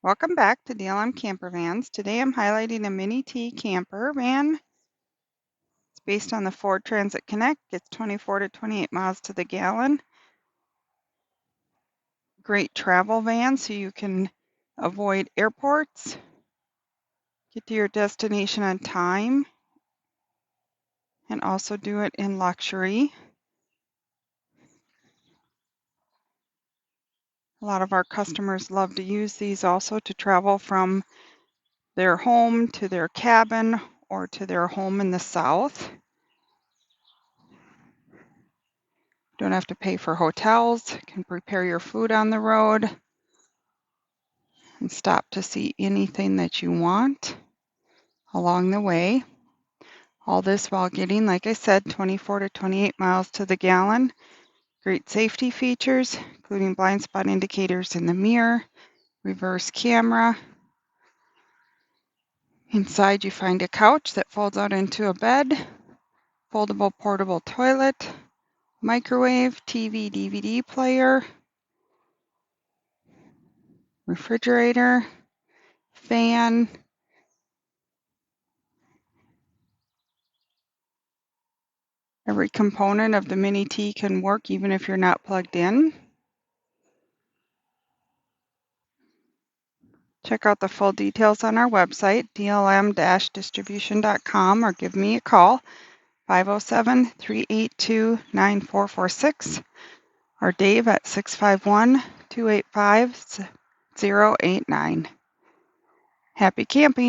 Welcome back to DLM Campervans. Today I'm highlighting a Mini-T Campervan. It's based on the Ford Transit Connect. Gets 24 to 28 miles to the gallon. Great travel van so you can avoid airports, get to your destination on time, and also do it in luxury. A lot of our customers love to use these also to travel from their home to their cabin or to their home in the south. Don't have to pay for hotels, can prepare your food on the road, and stop to see anything that you want along the way. All this while getting, like I said, 24 to 28 miles to the gallon. Great safety features, including blind spot indicators in the mirror, reverse camera. Inside you find a couch that folds out into a bed, foldable portable toilet, microwave, TV, DVD player, refrigerator, fan. Every component of the Mini-T can work even if you're not plugged in. Check out the full details on our website, DLM-Distribution.com, or give me a call, 507-382-9446, or Dave at 651-285-089. Happy camping!